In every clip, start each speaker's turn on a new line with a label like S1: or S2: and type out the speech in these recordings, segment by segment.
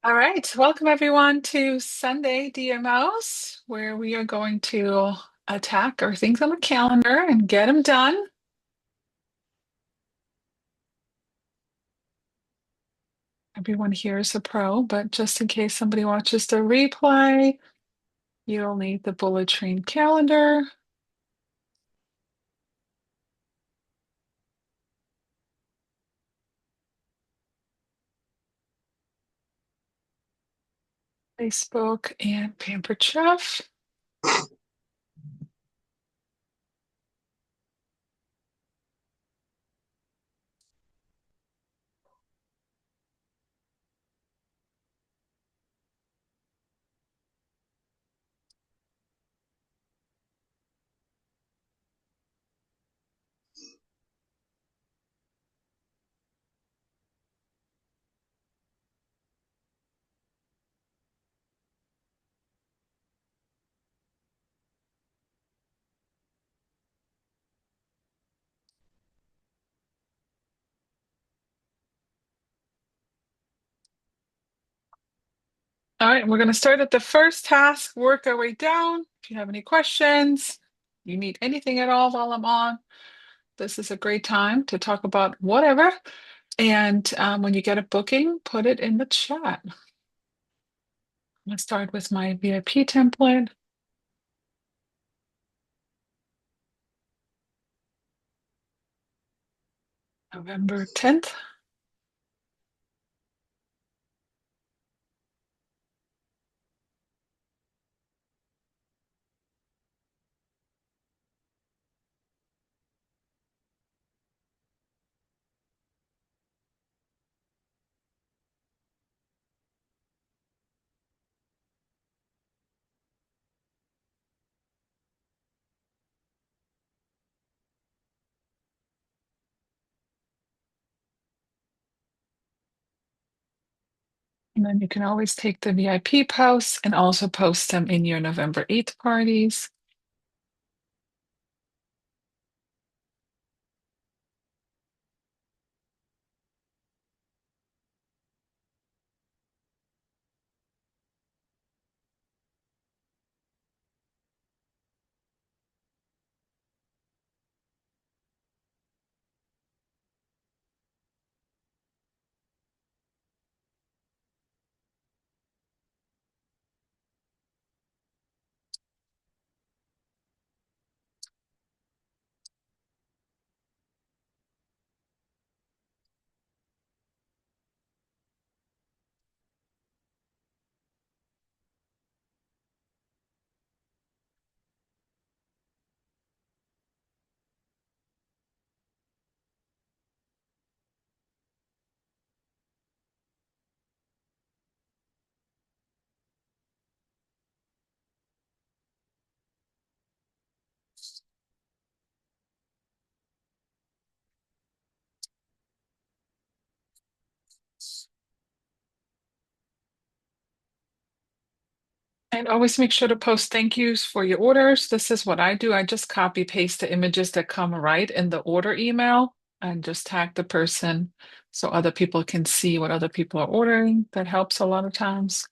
S1: All right, welcome everyone to Sunday DMOs, where we are going to attack our things on the calendar and get them done. Everyone here is a pro, but just in case somebody watches the replay, you'll need the bullet train calendar. Facebook and Pampered Chef. All right, we're going to start at the first task, work our way down. If you have any questions, you need anything at all while I'm on, this is a great time to talk about whatever. And when you get a booking, put it in the chat. I'm going to start with my VIP template. November 10th. And then you can always take the VIP posts and also post them in your November 8th parties. And always make sure to post thank yous for your orders. This is what I do. I just copy paste the images that come right in the order email and just tag the person so other people can see what other people are ordering. That helps a lot of times.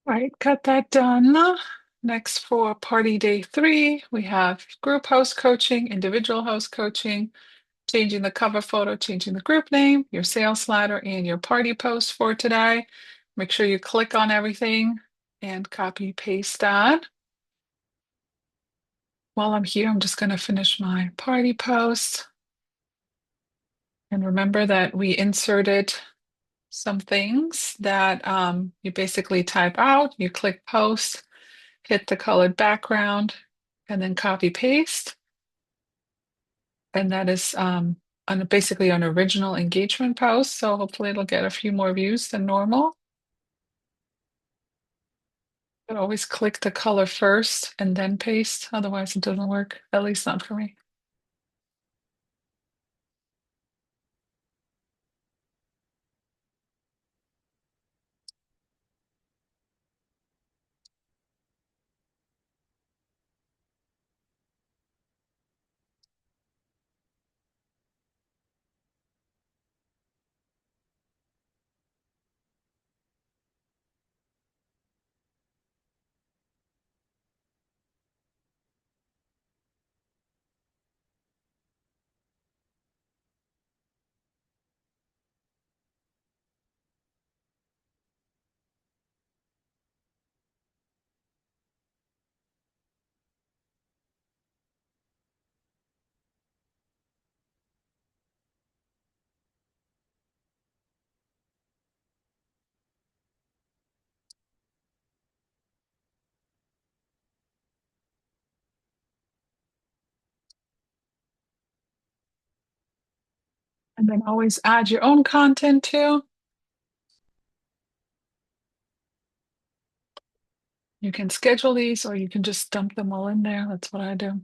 S1: Right, got that done. Next for party day three, we have group host coaching, individual host coaching, changing the cover photo, changing the group name, your sales slider, and your party post for today. Make sure you click on everything and copy paste that. While I'm here, I'm just going to finish my party post. And remember that we inserted some things that you basically type out, you click post, hit the colored background, and then copy paste. And that is basically an original engagement post. So hopefully it'll get a few more views than normal. But always click the color first and then paste. Otherwise, it doesn't work, at least not for me. And then always add your own content too. You can schedule these or you can just dump them all in there. That's what I do.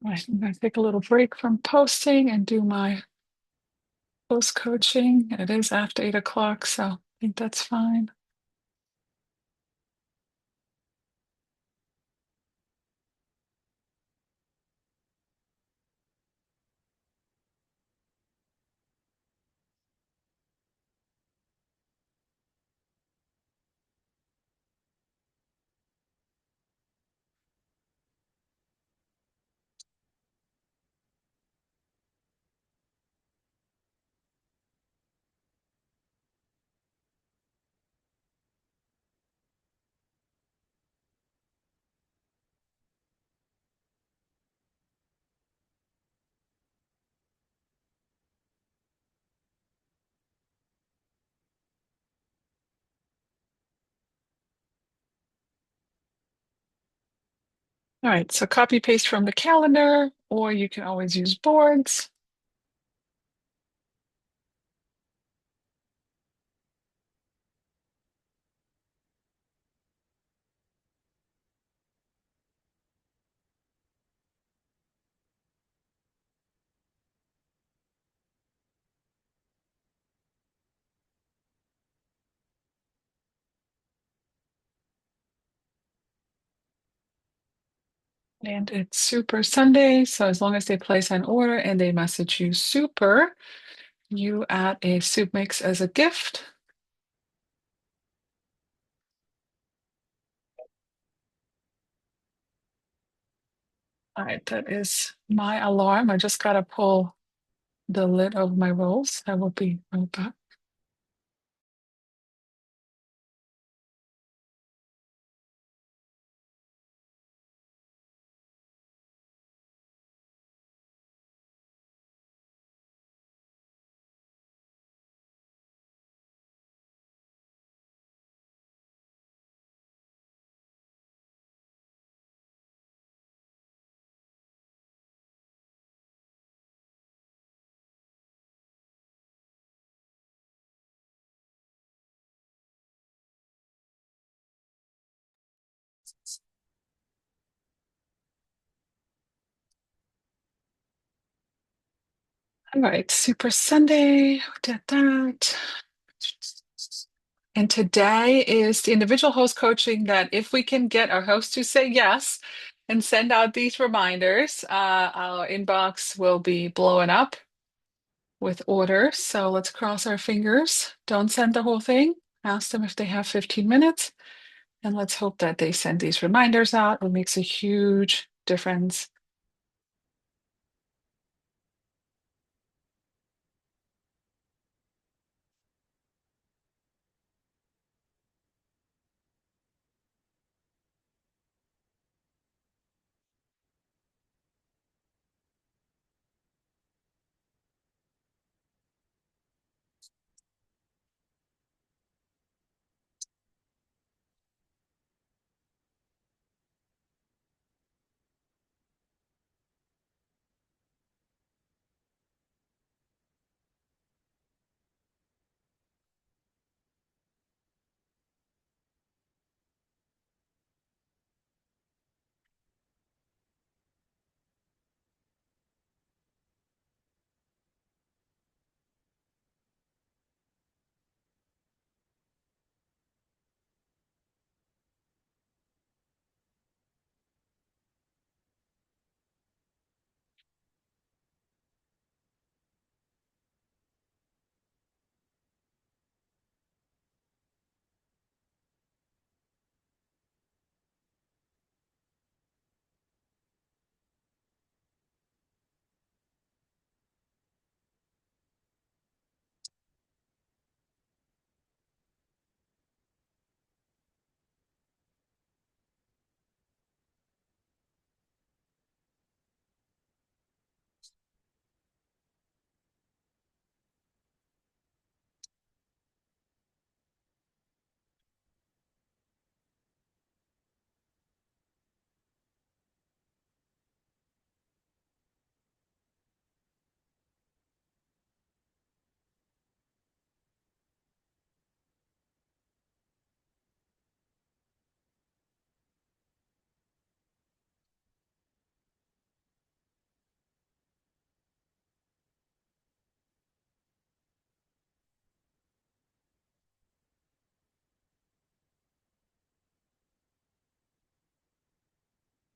S1: Right, I'm going to take a little break from posting and do my post coaching. It is after 8 o'clock, so I think that's fine. All right, so copy paste from the calendar, or you can always use boards. And it's Super Sunday, so as long as they place an order and they message you super, you add a soup mix as a gift. All right, that is my alarm. I just gotta pull the lid of my rolls. I will be right back. All right, Super Sunday. We did that. And today is the individual host coaching that if we can get our host to say yes and send out these reminders, our inbox will be blowing up with orders. So let's cross our fingers. Don't send the whole thing. Ask them if they have 15 minutes. And let's hope that they send these reminders out. It makes a huge difference.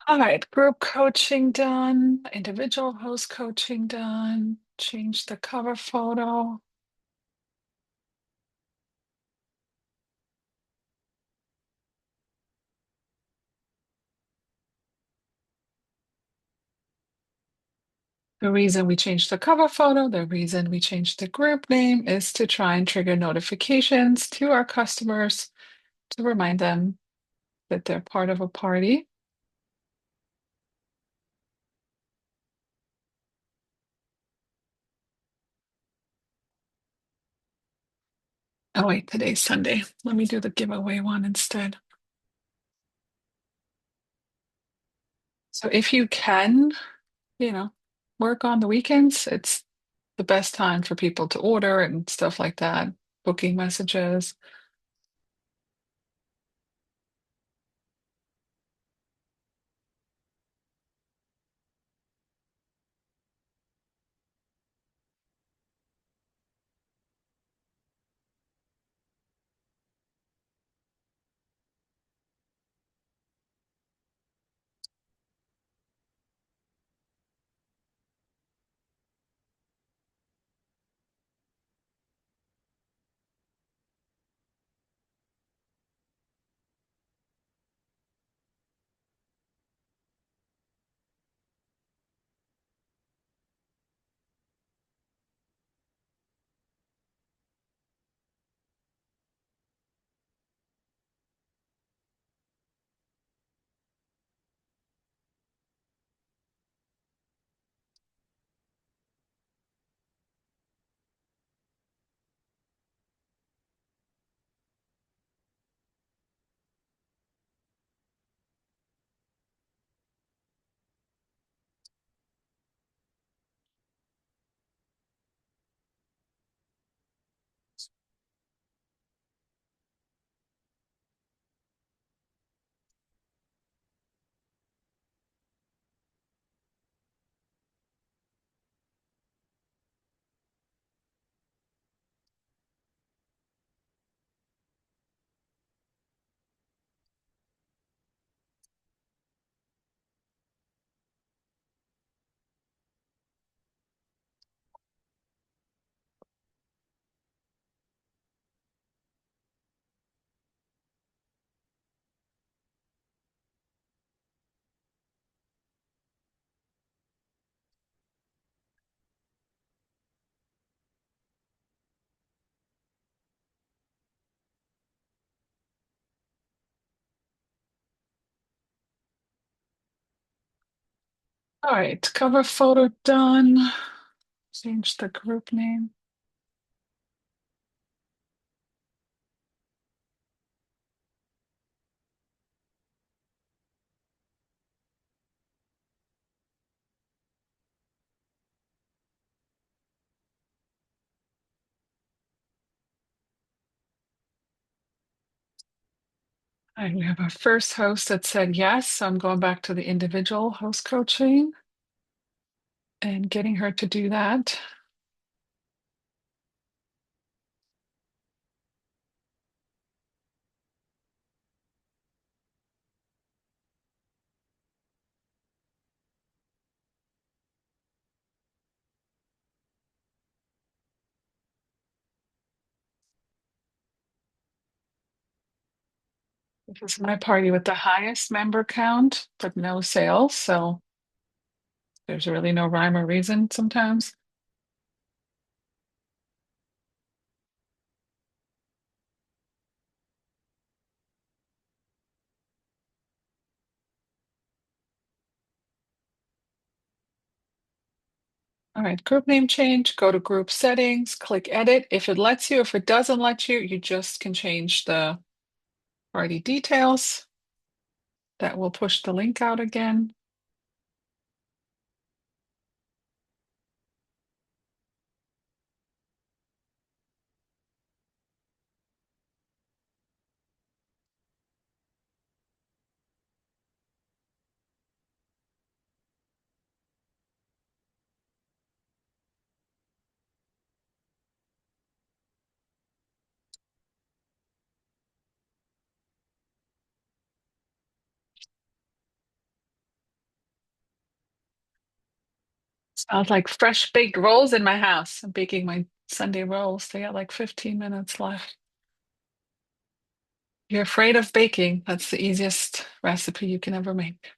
S1: All right, group coaching done, individual host coaching done, change the cover photo. The reason we changed the cover photo, the reason we changed the group name is to try and trigger notifications to our customers to remind them that they're part of a party. Oh, wait, today's Sunday. Let me do the giveaway one instead. So if you can, you know, work on the weekends, it's the best time for people to order and stuff like that, booking messages. All right, cover photo done. Change the group name. All right, we have our first host that said yes, so I'm going back to the individual host coaching and getting her to do that. This is my party with the highest member count, but no sales, so there's really no rhyme or reason sometimes. All right, group name change, go to group settings, click edit. If it lets you, if it doesn't let you, you just can change the party details. That will push the link out again. Smells like fresh baked rolls in my house. I'm baking my Sunday rolls. They got like 15 minutes left. You're afraid of baking. That's the easiest recipe you can ever make.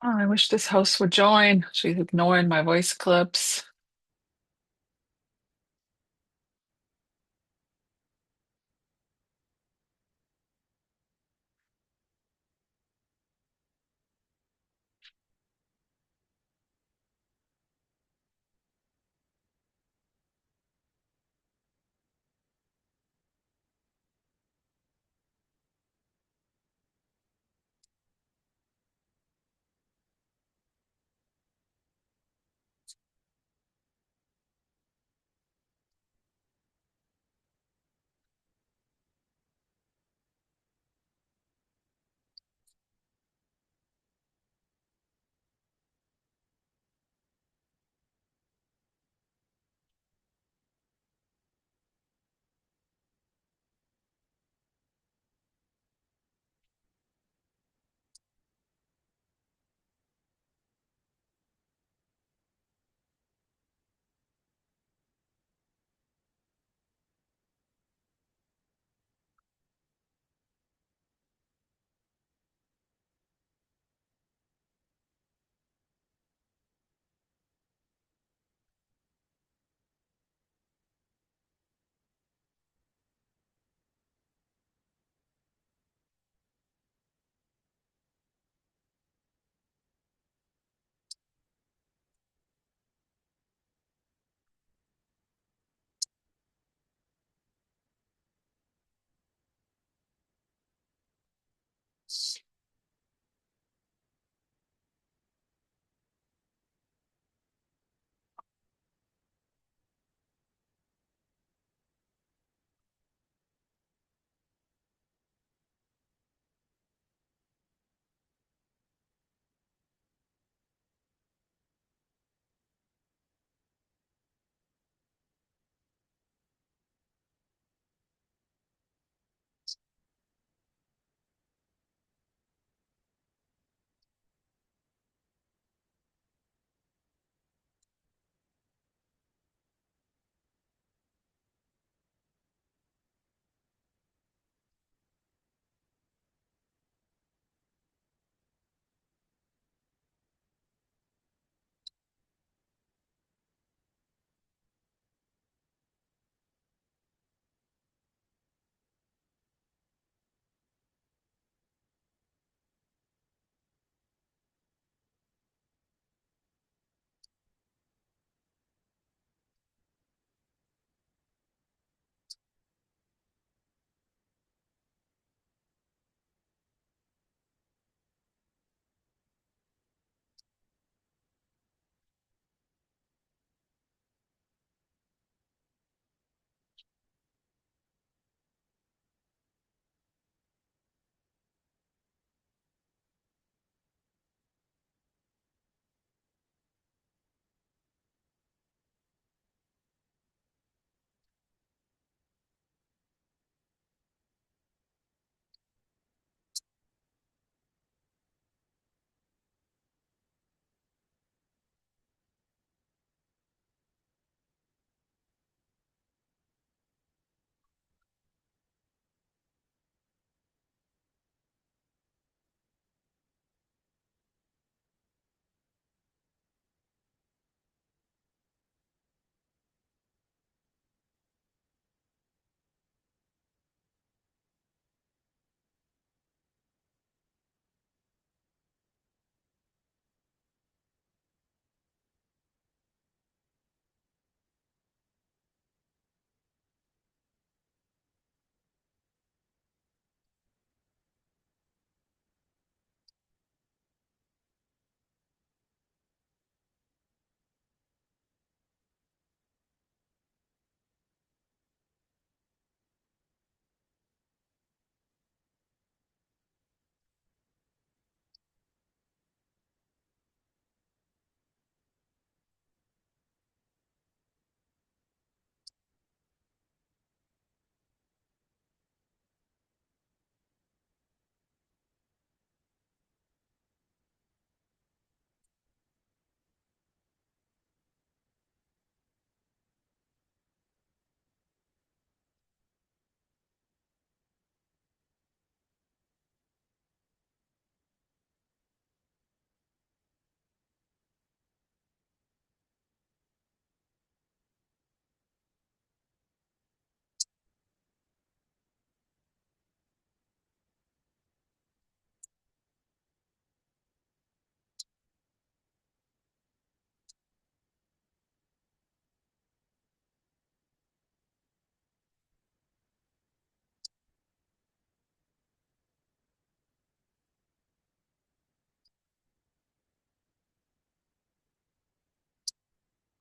S1: Oh, I wish this host would join. She's ignoring my voice clips.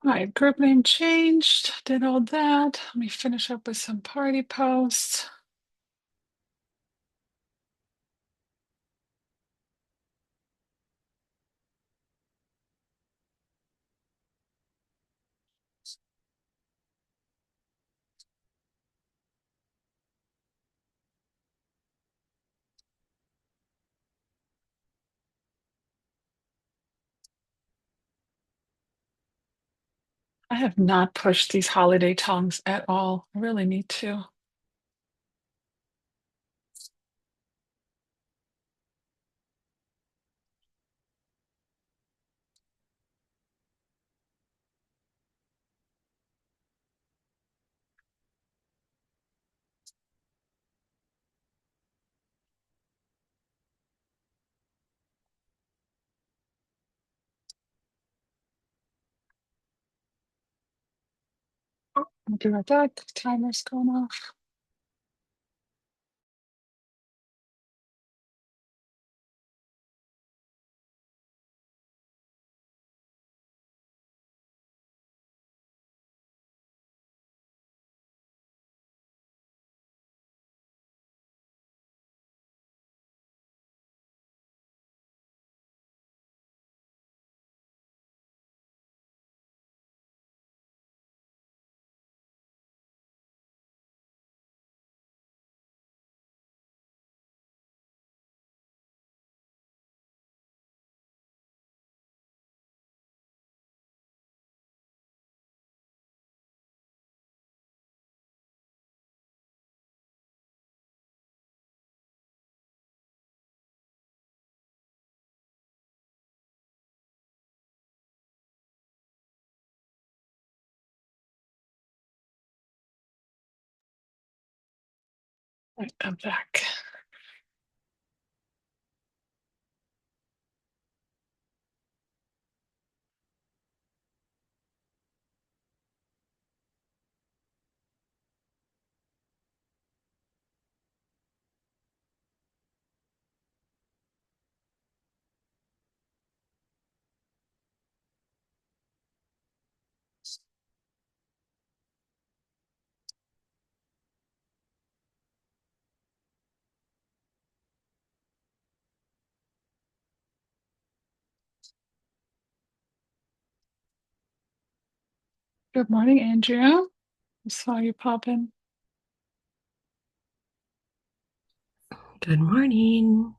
S1: All right, group name changed, did all that. Let me finish up with some party posts. I have not pushed these holiday tongs at all. I really need to. Oh, I'll do right that. The timer's going off. Right, I'm back. Good morning, Andrea. I saw you pop in.
S2: Good morning.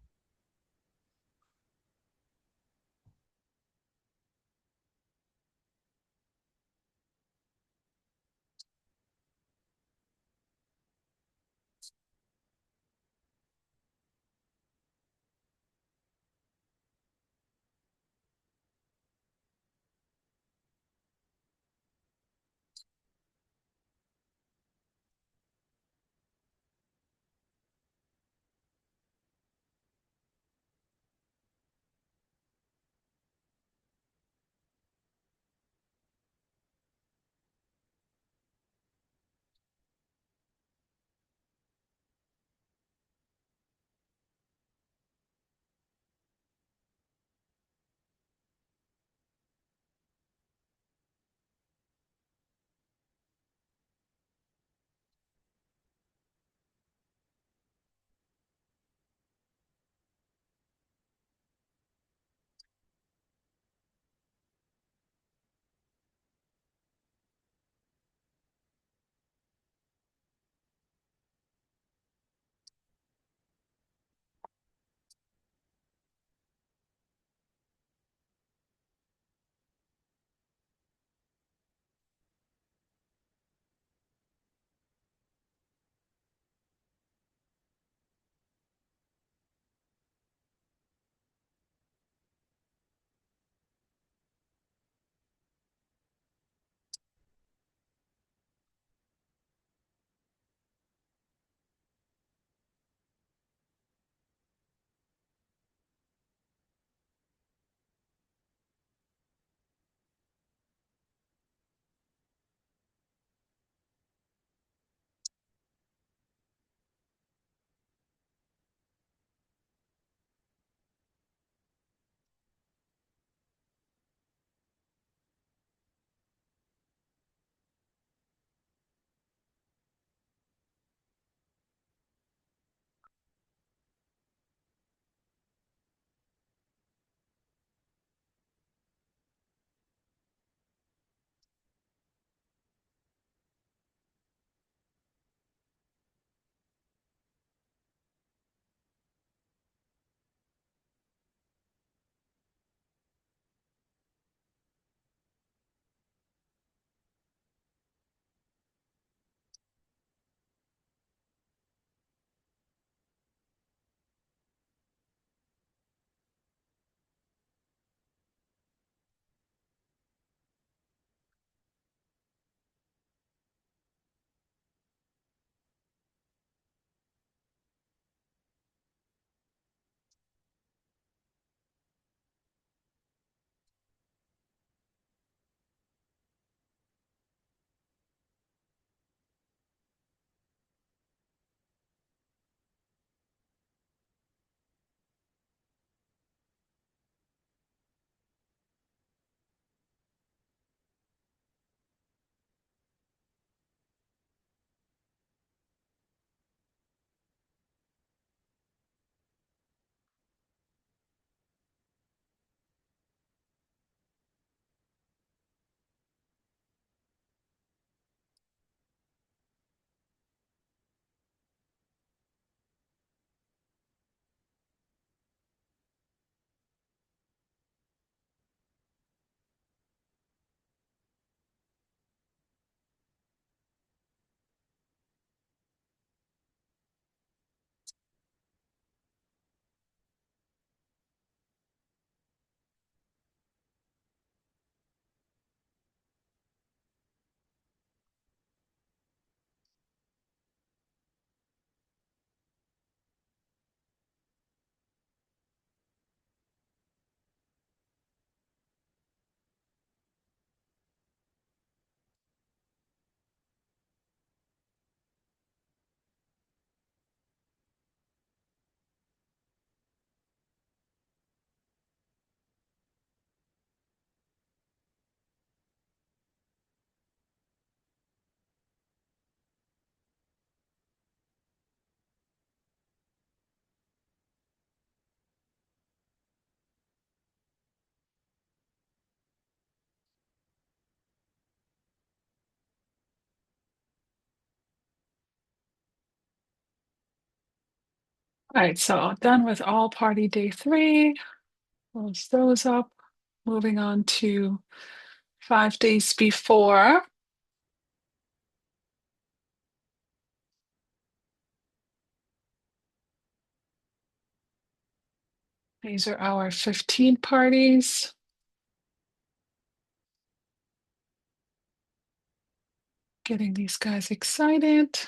S1: All right, so done with all party day three. Close those up. Moving on to 5 days before. These are our 15 parties. Getting these guys excited.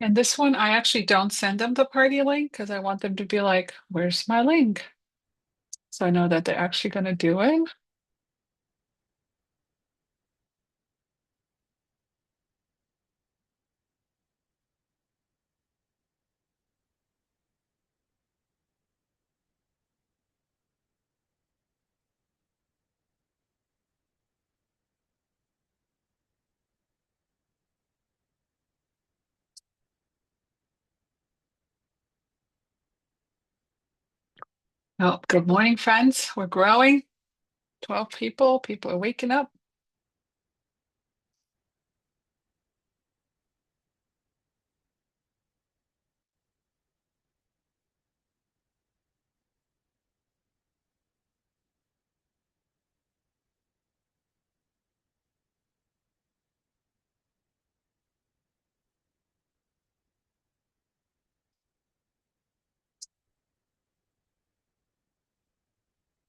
S1: And this one, I actually don't send them the party link because I want them to be like, where's my link? So I know that they're actually going to do it. Oh, good morning, friends. We're growing. 12 people. People are waking up.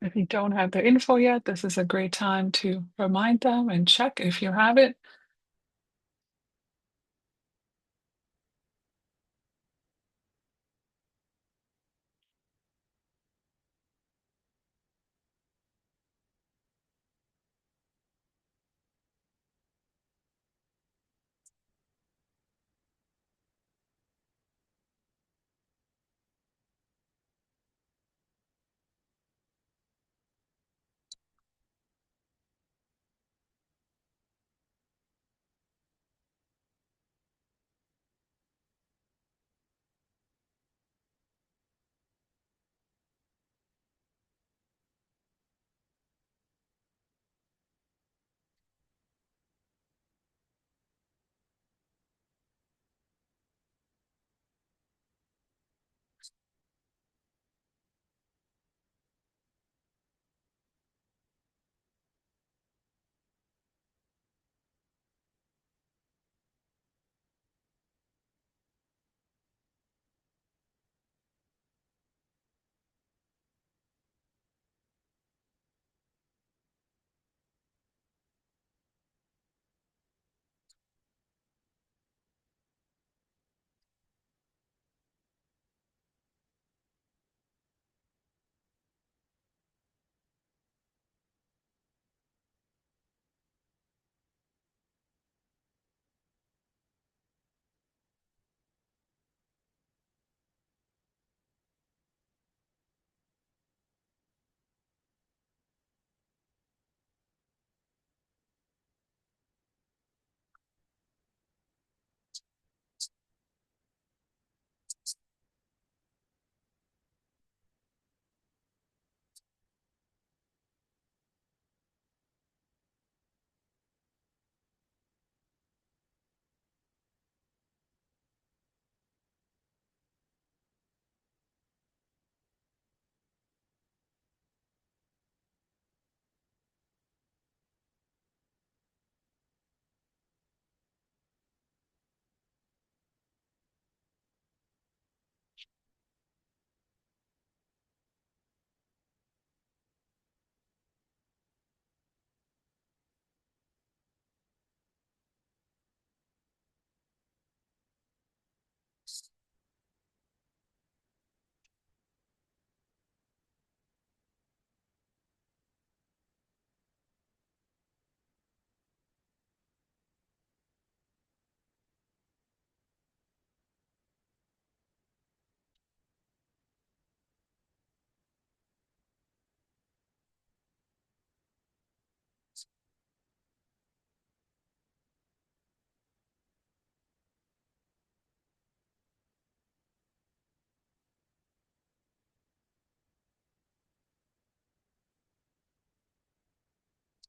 S1: If you don't have the info yet, this is a great time to remind them and check if you have it.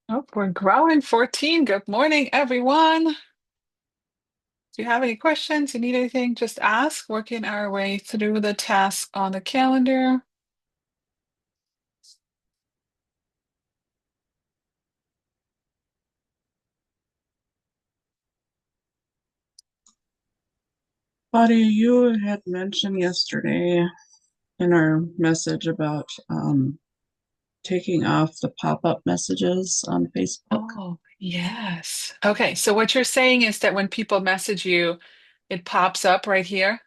S1: Oh, we're growing 14. Good morning, everyone. If you have any questions, you need anything, just ask. Working our way through the task on the calendar.
S3: Buddy, you had mentioned yesterday in our message about taking off the pop-up messages on Facebook.
S1: Oh, yes. Okay, so what you're saying is that when people message you, it pops up right here,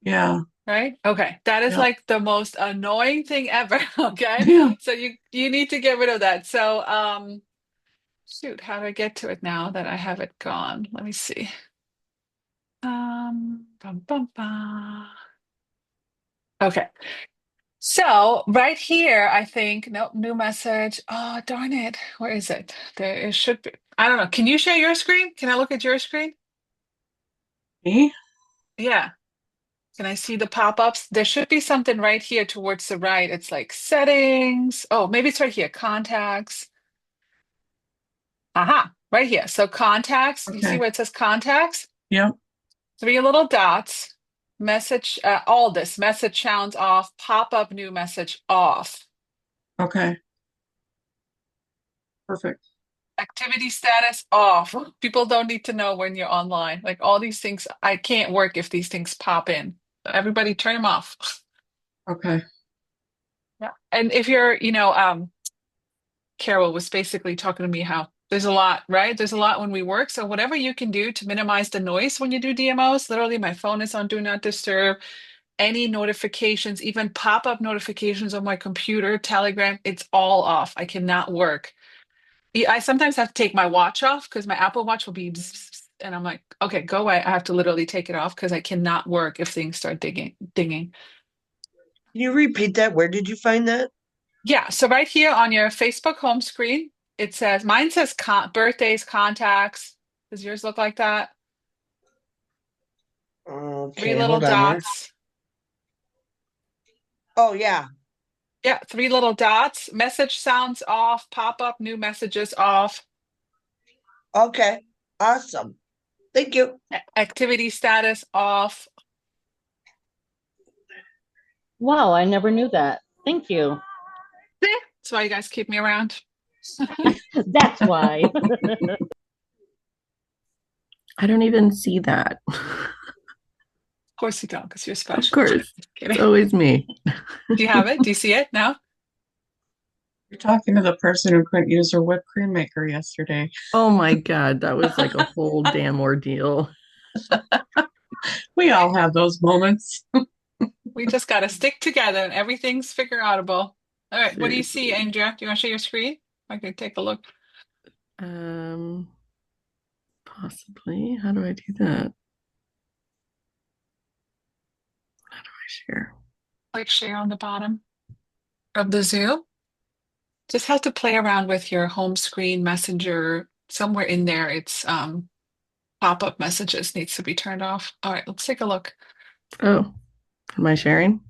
S3: Yeah,
S1: right? Okay, that is
S3: yeah,
S1: like the most annoying thing ever. Okay,
S3: yeah.
S1: so you need to get rid of that. So shoot, how do I get to it now that I have it gone? Let me see. Bum, bum, bum. Okay. So right here, I think, nope, new message. Oh, darn it. Where is it? There it should be. I don't know. Can you share your screen? Can I look at your screen?
S3: Me?
S1: Yeah. Can I see the pop-ups? There should be something right here towards the right. It's like settings. Oh, maybe it's right here. Contacts. Aha, right here. So contacts, you see
S3: Okay.
S1: where it says contacts?
S3: Yep.
S1: Three little dots. Message, all this message sounds off, pop-up new message off.
S3: Okay. Perfect.
S1: Activity status off. People don't need to know when you're online. Like all these things, I can't work if these things pop in. Everybody turn them off.
S3: Okay.
S1: Yeah. And if you're, Carol was basically talking to me how there's a lot, right? There's a lot when we work. So whatever you can do to minimize the noise when you do DMOs, literally my phone is on Do Not Disturb. Any notifications, even pop-up notifications on my computer, Telegram, it's all off. I cannot work. Yeah, I sometimes have to take my watch off because my Apple Watch will be bzz, bzz, bzz, and I'm like, okay, go away. I have to literally take it off because I cannot work if things start dinging.
S4: Can you repeat that? Where did you find that?
S1: Yeah, so right here on your Facebook home screen, it says mine says birthdays, contacts. Does yours look like that? Three
S4: Okay,
S1: little
S4: hold on here.
S1: dots.
S4: Oh, yeah.
S1: Yeah, three little dots. Message sounds off, pop up new messages off,
S4: Okay. Awesome. Thank you.
S1: activity status off.
S5: Wow, I never knew that. Thank you.
S1: That's why you guys keep me around.
S5: That's why.
S2: I don't even see that.
S1: Of course you don't, because you're
S2: Of
S1: special.
S2: course,
S1: Just
S2: it's
S1: kidding.
S2: always me.
S1: Do you have it? Do you see it now?
S3: You're talking to the person who couldn't use her whipped cream maker yesterday.
S2: Oh my God, that was like a whole damn ordeal.
S3: We all have those moments.
S1: We just got to stick together and everything's figure outable. All right, what do you see,
S2: Seriously.
S1: Andrea? Do you want to share your screen? I can take a look.
S2: Um, Possibly. How do I do that? How do I share?
S1: Click share on the bottom of the Zoom. Just have to play around with your home screen messenger. Somewhere in there, it's pop-up messages needs to be turned off. All right, let's take a look.
S2: Oh, am I sharing?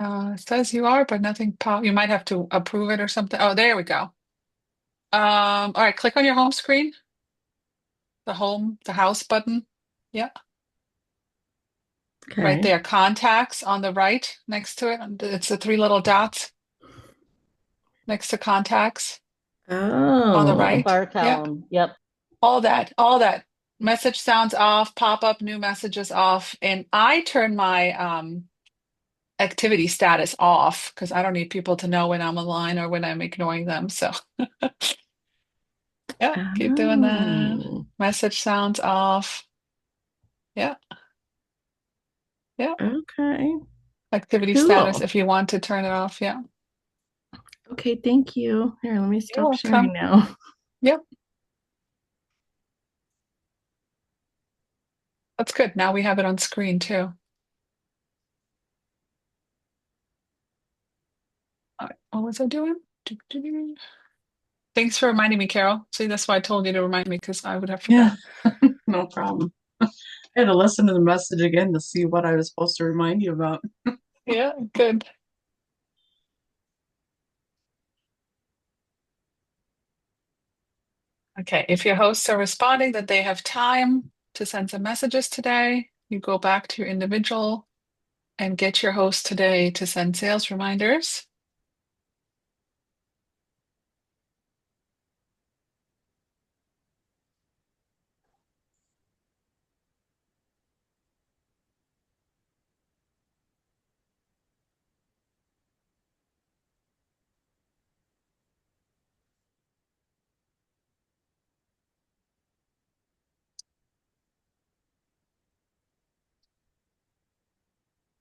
S1: It says you are, but nothing pop. You might have to approve it or something. Oh, there we go. All right, click on your home screen, the house button. Yeah, right
S2: Okay.
S1: there. Contacts on the right next to it. It's the three little dots next to contacts on the
S5: The
S2: Oh,
S1: right.
S5: bar
S1: Yeah,
S5: column. Yep.
S1: all that. Message sounds off, pop up new messages off. And I turn my activity status off because I don't need people to know when I'm online or when I'm ignoring them. So yeah, keep doing that.
S2: oh,
S1: Message sounds off. Yeah, yeah.
S2: okay.
S1: Activity status
S2: Cool.
S1: if you want to turn it off. Yeah.
S2: Okay, thank you. Here, let me
S1: You're
S2: stop sharing
S1: welcome.
S2: now.
S1: Yep, that's good. Now we have it on screen too. All right, what was I doing? Thanks for reminding me, Carol. See, that's why I told you to remind me because I would have
S3: Yeah,
S1: forgotten.
S3: no problem. I had to listen to the message again to see what I was supposed to remind you about.
S1: Yeah, good. Okay, if your hosts are responding that they have time to send some messages today, you go back to your individual and get your host today to send sales reminders.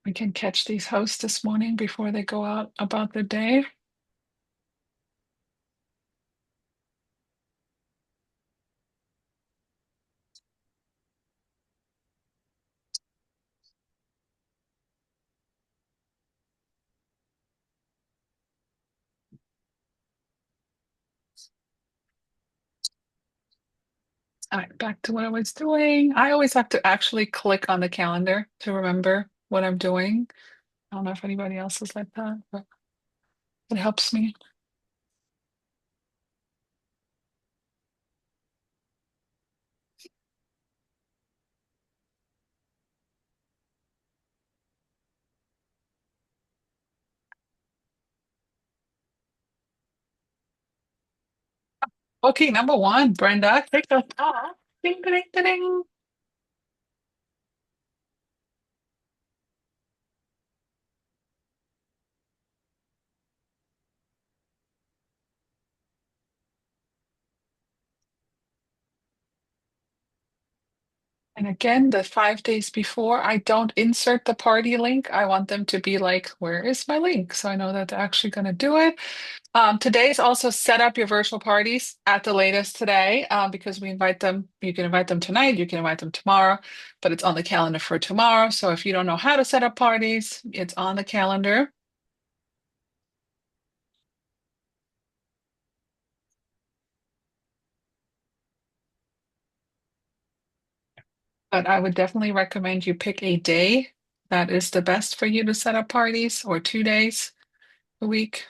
S1: We can catch these hosts this morning before they go out about their day. All right, back to what I was doing. I always have to actually click on the calendar to remember what I'm doing. I don't know if anybody else is like that, but it helps me. Okay, number one, Brenda, take a thought. Ding, ding, ding, ding. And again, the 5 days before, I don't insert the party link. I want them to be like, where is my link? So I know that they're actually going to do it. Today's also set up your virtual parties at the latest today because we invite them. You can invite them tonight, you can invite them tomorrow, but it's on the calendar for tomorrow. So if you don't know how to set up parties, it's on the calendar. But I would definitely recommend you pick a day that is the best for you to set up parties, or 2 days a week.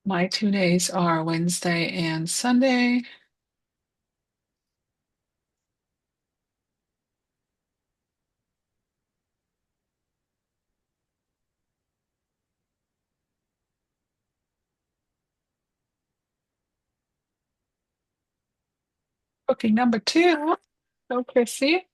S1: My 2 days are Wednesday and Sunday. Booking number two. So, Chrissy.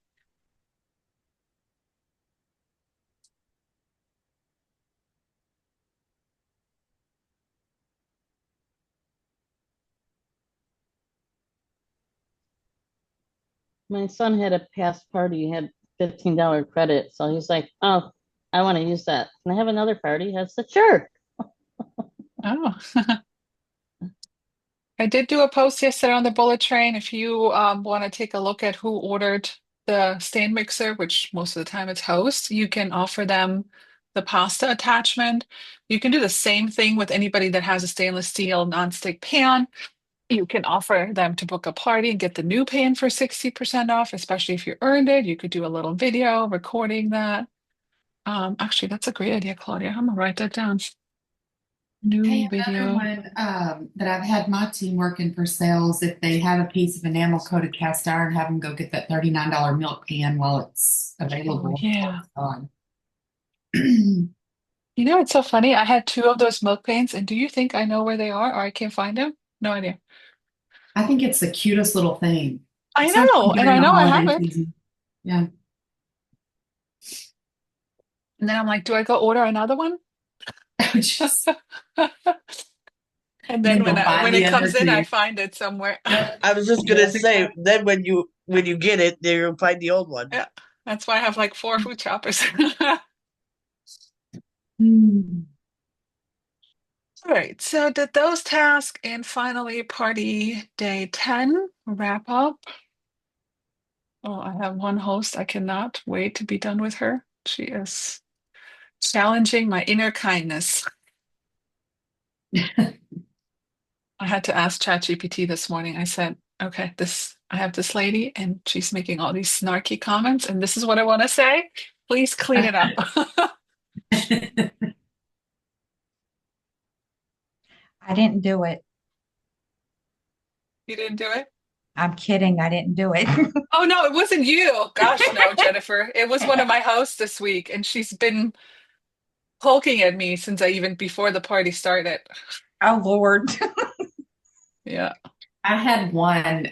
S5: My son had a past party, he had $15 credit. So he's like, oh, I want to use that. Can I have another party? I said, sure.
S1: Oh. I did do a post yesterday on the bullet train. If you want to take a look at who ordered the stand mixer, which most of the time it's host, you can offer them the pasta attachment. You can do the same thing with anybody that has a stainless steel nonstick pan. You can offer them to book a party and get the new pan for 60% off, especially if you earned it. You could do a little video recording that. Actually, that's a great idea, Claudia. I'm gonna write that down. New
S6: Hey, another
S1: video.
S6: one that I've had my team working for sales, if they have a piece of enamel coated cast iron, have them go get that $39 milk pan while it's
S1: Oh,
S6: available.
S1: yeah.
S6: It's gone.
S1: You know, it's so funny. I had two of those milk paints, and do you think I know where they are or I can't find them? No idea.
S6: I think it's the cutest little thing,
S1: I
S6: especially
S1: know, and
S6: during
S1: I
S6: the
S1: know I have
S6: holiday
S1: it.
S6: season. Yeah.
S1: And then I'm like, do I go order another one?
S6: Just,
S1: And
S6: and
S1: then
S6: then
S1: when
S6: they'll buy
S1: when
S6: the
S1: it
S6: other
S1: comes in, I
S6: two.
S1: find it somewhere.
S6: Yep.
S4: I was just gonna
S6: Yes,
S4: say,
S6: exactly.
S4: then when you get it, then you'll find the old one.
S1: Yeah, that's why I have like four food choppers.
S6: Hmm.
S1: All right, so did those tasks and finally party day 10 wrap up? Oh, I have one host. I cannot wait to be done with her. She is challenging my inner kindness. I had to ask ChatGPT this morning. I said, okay, I have this lady and she's making all these snarky comments, and this is what I want to say. Please clean it up.
S7: I didn't do it.
S1: You didn't do it?
S7: I'm kidding. I didn't do it.
S1: Oh no, it wasn't you. Gosh, no, Jennifer. It was one of my hosts this week, and she's been poking at me since I even before the party started.
S7: Oh, Lord.
S1: Yeah.
S6: I had one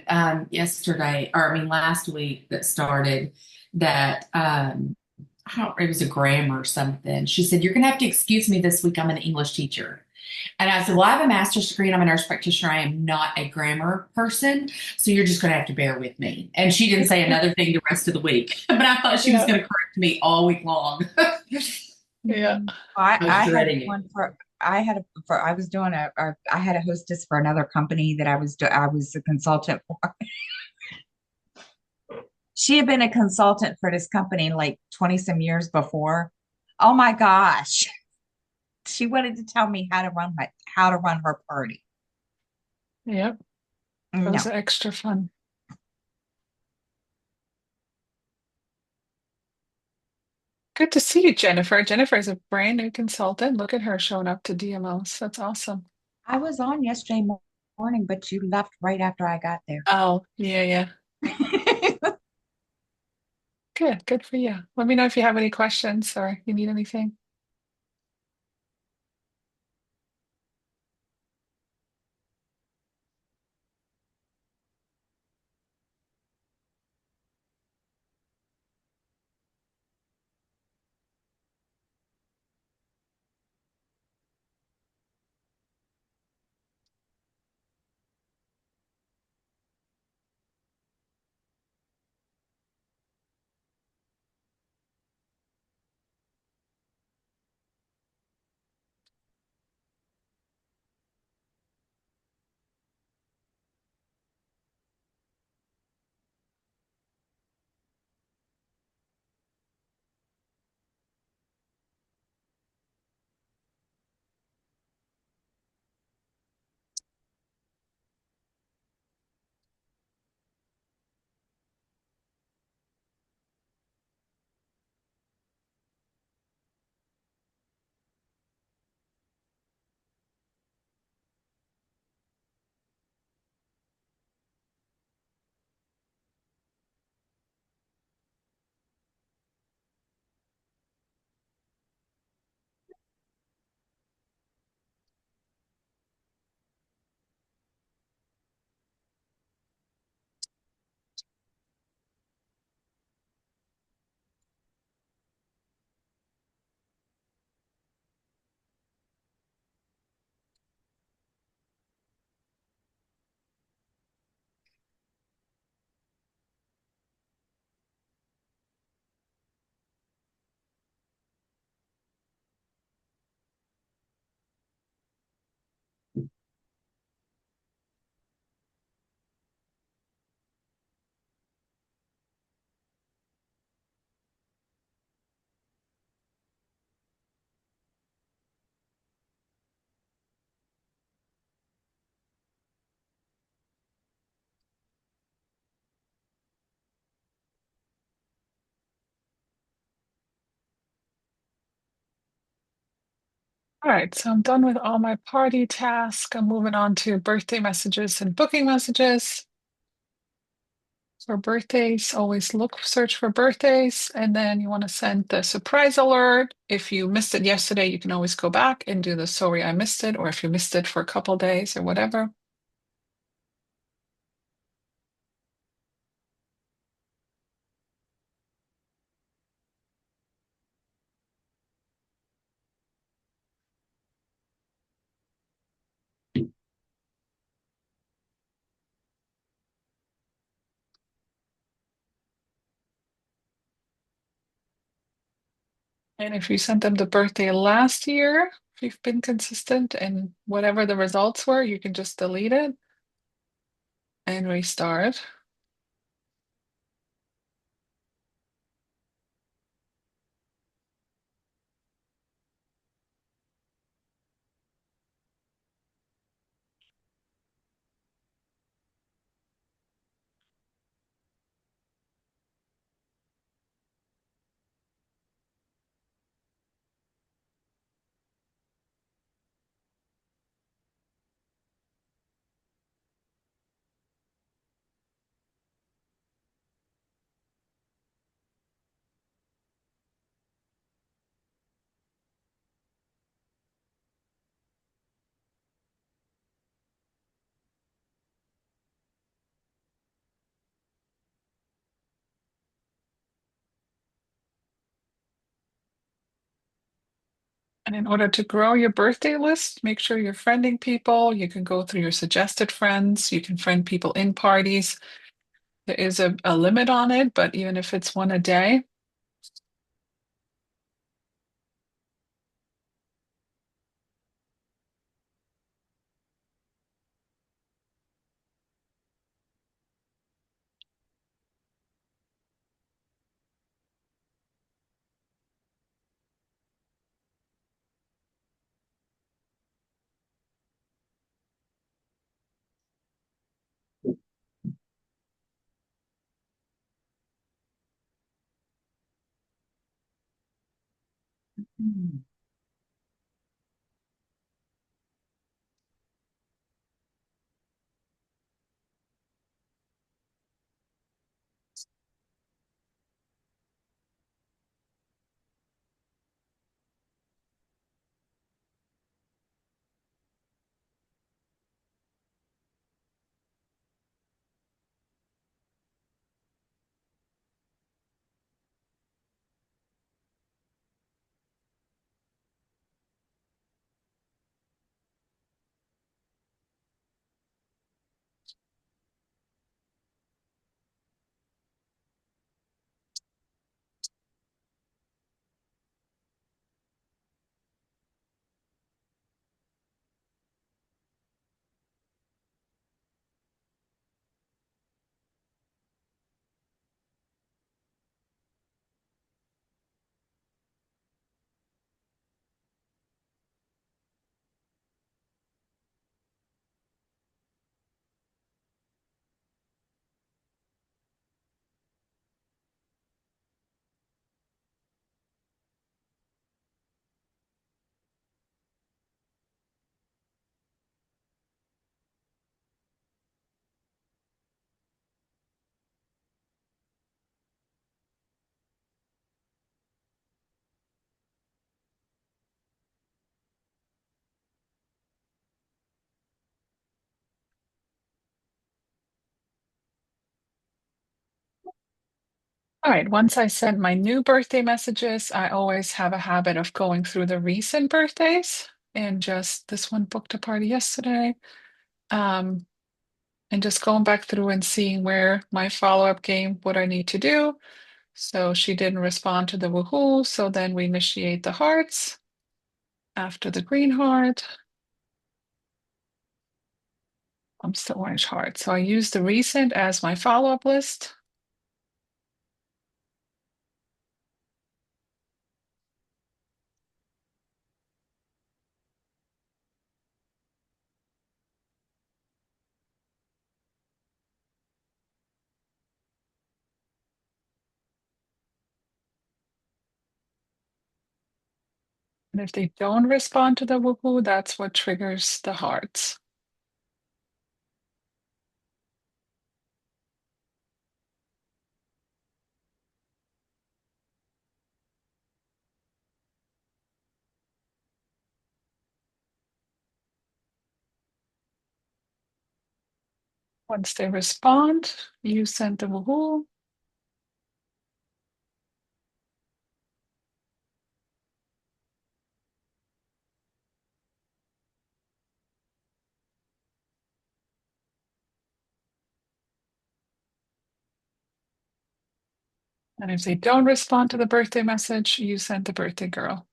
S6: yesterday, or I mean last week that started that I don't it was a grammar or something. She said, "You're gonna have to excuse me this week. I'm an English teacher." And I said, "Well, I have a master's degree and I'm a nurse practitioner. I am not a grammar person. So you're just gonna have to bear with me." And she didn't say another thing the rest of the week. But I thought she was
S1: Yeah.
S6: gonna correct me all week long.
S1: Yeah.
S7: I,
S6: I was
S7: I had
S6: dreading it.
S7: one for I had a for I was doing I had a hostess for another company that I was a consultant for. She had been a consultant for this company like 20 some years before. Oh my gosh. She wanted to tell me how to run her party.
S1: Yep. Those
S7: No.
S1: are extra fun. Good to see you, Jennifer. Jennifer is a brand new consultant. Look at her showing up to DMOs. That's awesome.
S7: I was on yesterday morning, but you left right after I got there.
S1: Oh, yeah, yeah. Good. Good for you. Let me know if you have any questions or you need anything. All right, so I'm done with all my party tasks. I'm moving on to birthday messages and booking messages. For birthdays, always search for birthdays, and then you want to send the surprise alert. If you missed it yesterday, you can always go back and do the sorry I missed it, or if you missed it for a couple days or whatever. And if you sent them the birthday last year, if you've been consistent and whatever the results were, you can just delete it and restart. And in order to grow your birthday list, make sure you're friending people. You can go through your suggested friends. You can friend people in parties. There is a limit on it, but even if it's one a day. Hmm. All right, once I send my new birthday messages, I always have a habit of going through the recent birthdays and just this one booked a party yesterday. Um, and just going back through and seeing where my follow-up game, what I need to do. So she didn't respond to the woohoo, so then we initiate the hearts after the green heart. Comes the orange heart. So I use the recent as my follow-up list. And if they don't respond to the woohoo, that's what triggers the hearts. Once they respond, you send the woohoo. And if they don't respond to the birthday message, you send the birthday girl.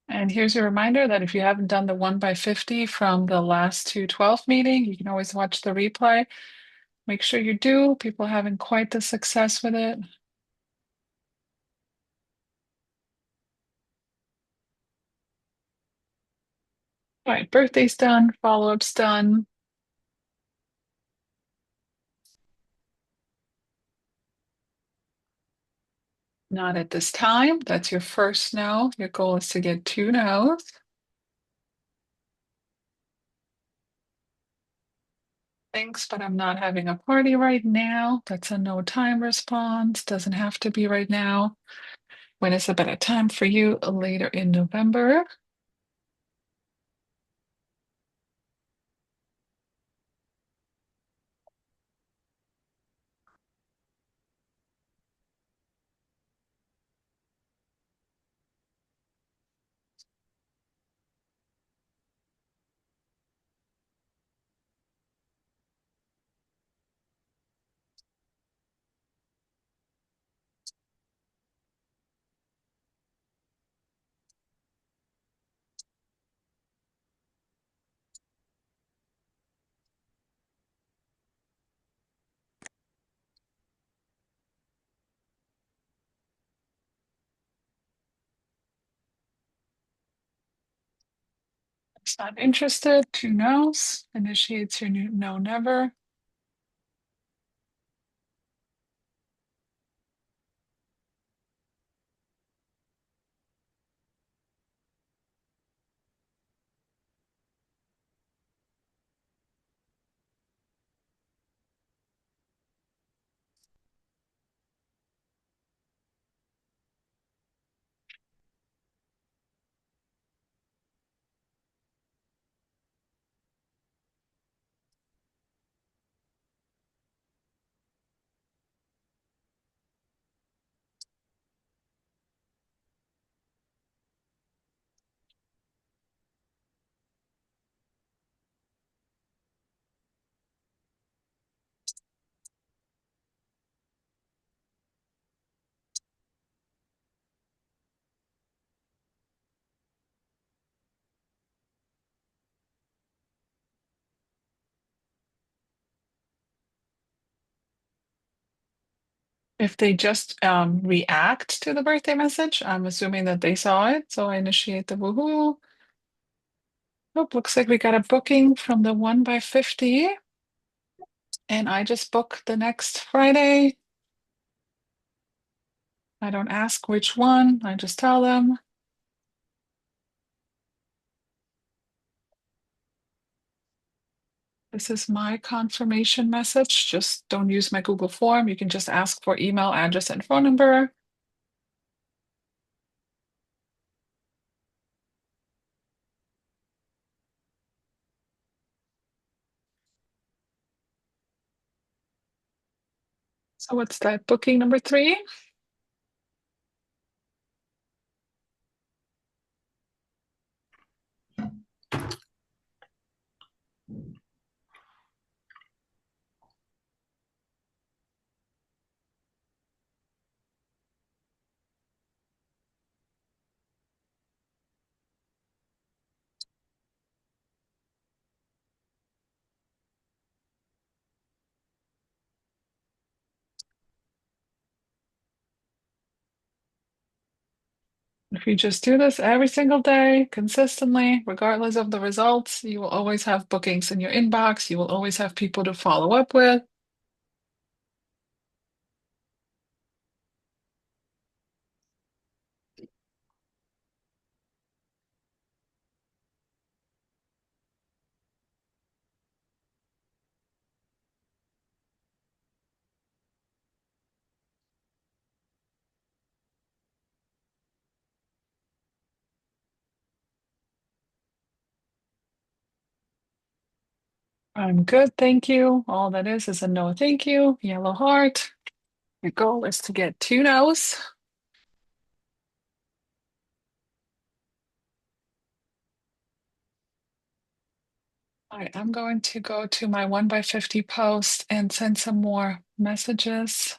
S1: And here's a reminder that if you haven't done the 1 by 50 from the last 212 meeting, you can always watch the replay. Make sure you do. People are having quite the success with it. All right, birthday's done, follow-up's done. Not at this time. That's your first no. Your goal is to get 2 no's. Thanks, but I'm not having a party right now. That's a no time response. Doesn't have to be right now. When is a better time for you? Later in November. It's not interested. 2 no's. Initiates your new no never. If they just react to the birthday message, I'm assuming that they saw it. So I initiate the woohoo. Oh, looks like we got a booking from the 1 by 50. And I just book the next Friday. I don't ask which one, I just tell them. This is my confirmation message. Just don't use my Google form. You can just ask for email, address, and phone number. So what's that? Booking number 3? If you just do this every single day, consistently, regardless of the results, you will always have bookings in your inbox. You will always have people to follow up with. I'm good, thank you. All that is a no, thank you. Yellow heart. Your goal is to get 2 no's. All right, I'm going to go to my 1 by 50 post and send some more messages.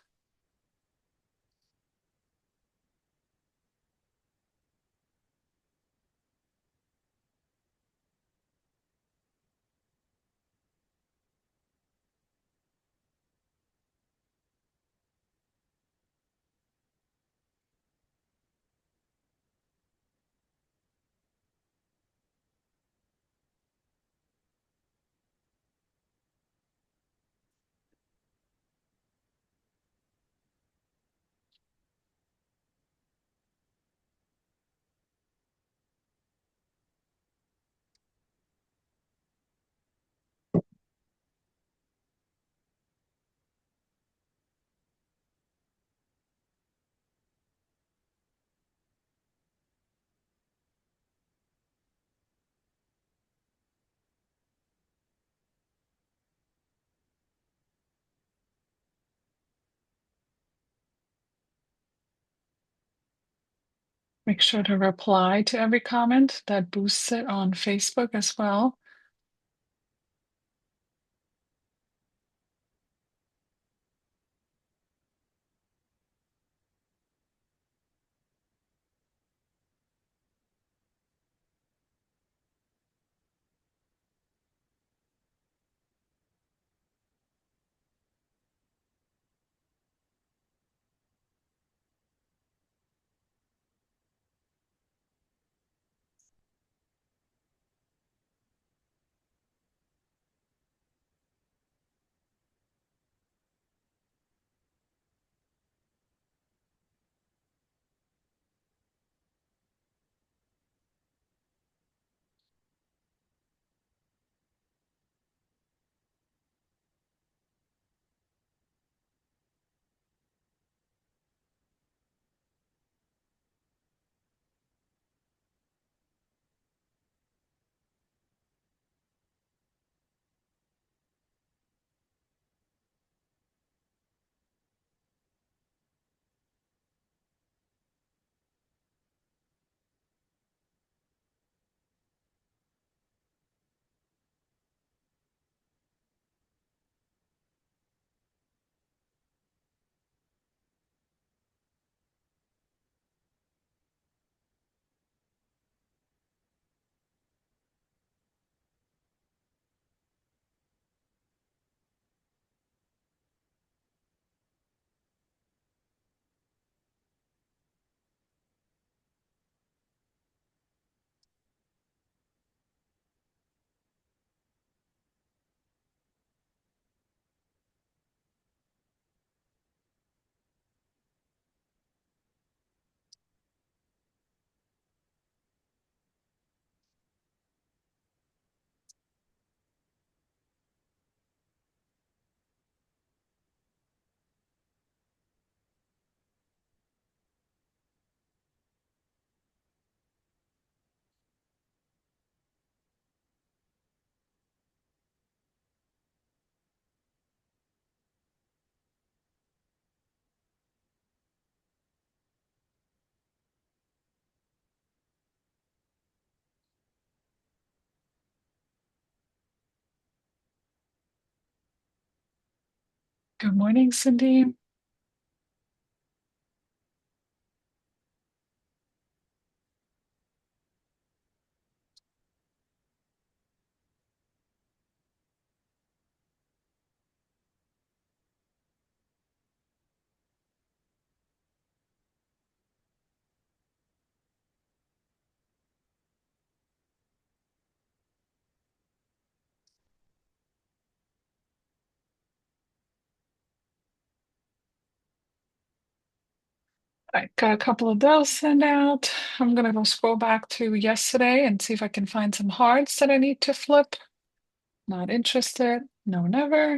S1: Make sure to reply to every comment. That boosts it on Facebook as well. Good morning, Cindy. I got a couple of those sent out. I'm gonna go scroll back to yesterday and see if I can find some hearts that I need to flip. Not interested. No, never.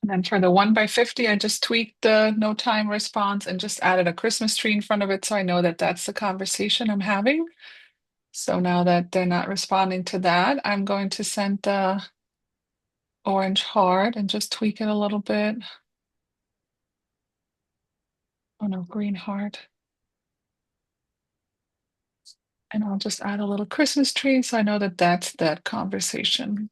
S1: And then for the 1 by 50, I just tweaked the no time response and just added a Christmas tree in front of it so I know that that's the conversation I'm having. So now that they're not responding to that, I'm going to send the orange heart and just tweak it a little bit. Oh no, green heart. And I'll just add a little Christmas tree so I know that that's that conversation.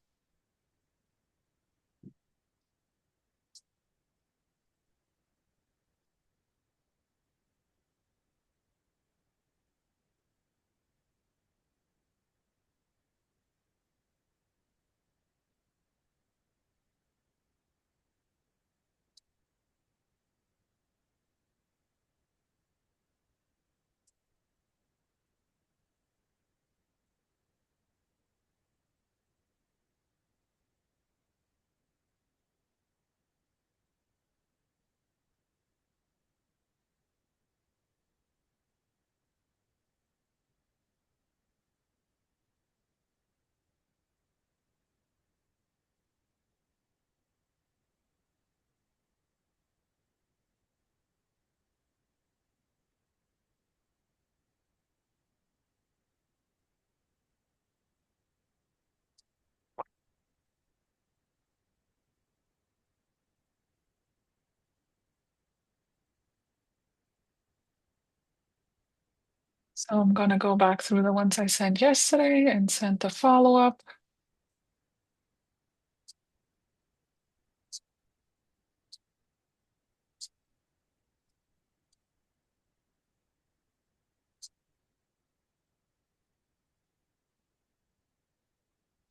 S1: So I'm gonna go back through the ones I sent yesterday and send the follow-up.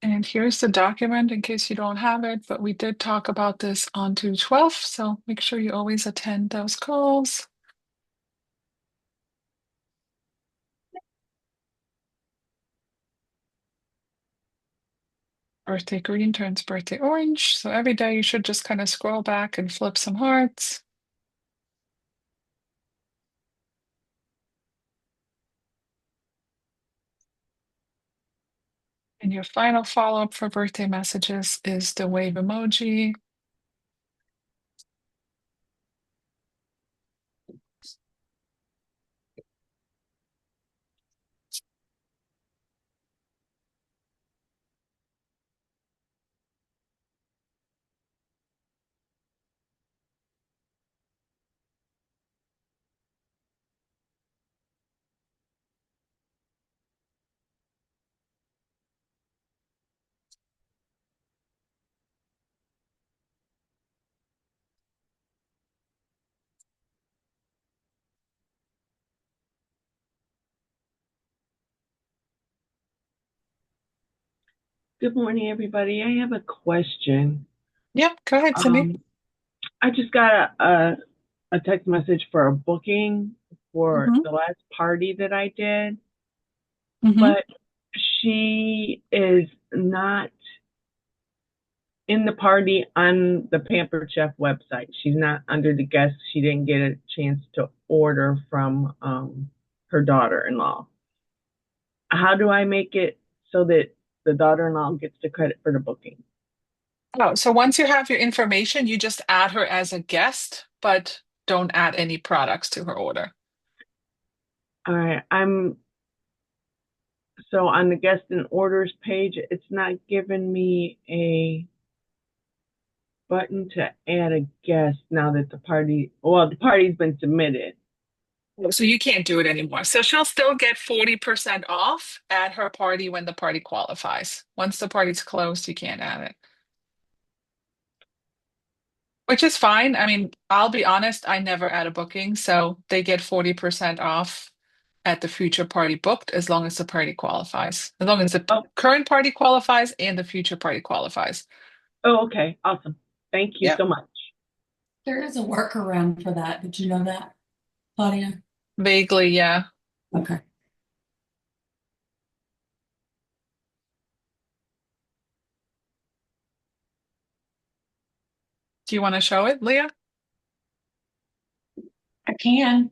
S1: And here's the document in case you don't have it, but we did talk about this on 2/12, so make sure you always attend those calls. Birthday green turns birthday orange, so every day you should just kind of scroll back and flip some hearts. And your final follow-up for birthday messages is the wave emoji.
S8: Good morning, everybody. I have a question.
S1: Yeah, go ahead, Cindy.
S8: I just got a text message for a booking for
S1: Mhm.
S8: the last party that I did,
S1: Mhm.
S8: but she is not in the party on the Pampered Chef website. She's not under the guest. She didn't get a chance to order from her daughter-in-law. How do I make it so that the daughter-in-law gets the credit for the booking?
S1: Oh, so once you have your information, you just add her as a guest, but don't add any products to her order.
S8: All right, so on the guest and orders page, it's not giving me a button to add a guest now that the party's been submitted.
S1: So you can't do it anymore. So she'll still get 40% off at her party when the party qualifies. Once the party's closed, you can't add it. Which is fine. I mean, I'll be honest, I never add a booking, so they get 40% off at the future party booked as long as the party qualifies. As long as the
S8: Oh,
S1: current party qualifies and the future party qualifies.
S8: oh, okay, awesome. Thank you
S1: Yep.
S8: so much.
S6: There is a workaround for that. Did you know that, Claudia?
S1: Vaguely, yeah.
S6: Okay.
S1: Do you want to show it, Leah?
S7: I can.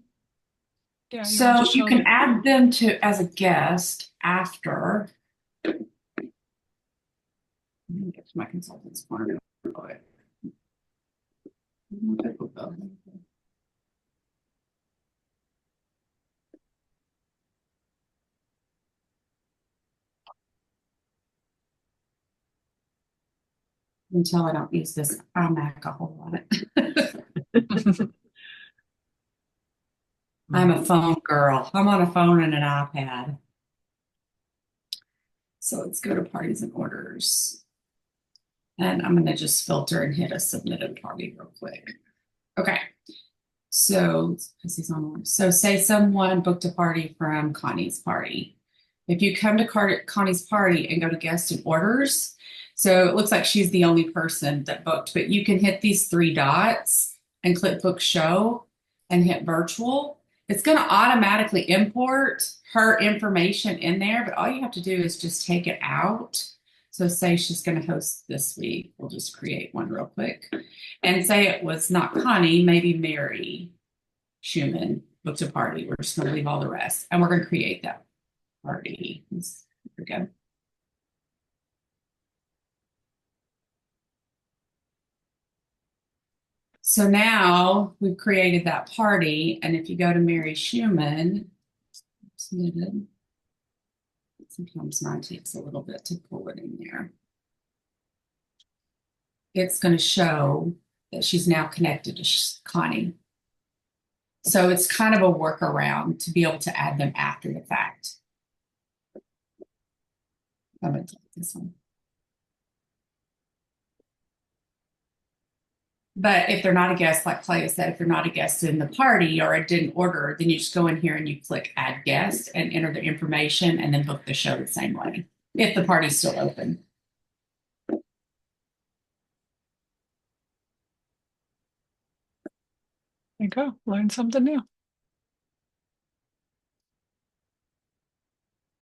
S1: Yeah, you want to
S6: So
S1: just
S6: you
S1: show
S6: can
S1: the
S6: add them to as a guest after. Let me get to my consultant's corner. Until I don't use this iMac a whole lot. I'm a phone girl. I'm on a phone and an iPad. So let's go to parties and orders. And I'm going to just filter and hit a submitted party real quick. Okay. So, because he's on one. So say someone booked a party from Connie's party. If you come to Connie's party and go to guest and orders, so it looks like she's the only person that booked, but you can hit these three dots and click book show and hit virtual. It's going to automatically import her information in there, but all you have to do is just take it out. So say she's going to host this week. We'll just create one real quick and say it was not Connie, maybe Mary Schumann booked a party. We're just going to leave all the rest and we're going to create that party. There we go. So now we've created that party. And if you go to Mary Schumann, submitted, sometimes mine takes a little bit to pull it in there. It's going to show that she's now connected to Connie. So it's kind of a workaround to be able to add them after the fact. I'm gonna take this one. But if they're not a guest, like Clay said, if they're not a guest in the party or it didn't order, then you just go in here and you click add guest and enter the information and then book the show the same way, if the party's still open.
S1: There you go. Learn something new.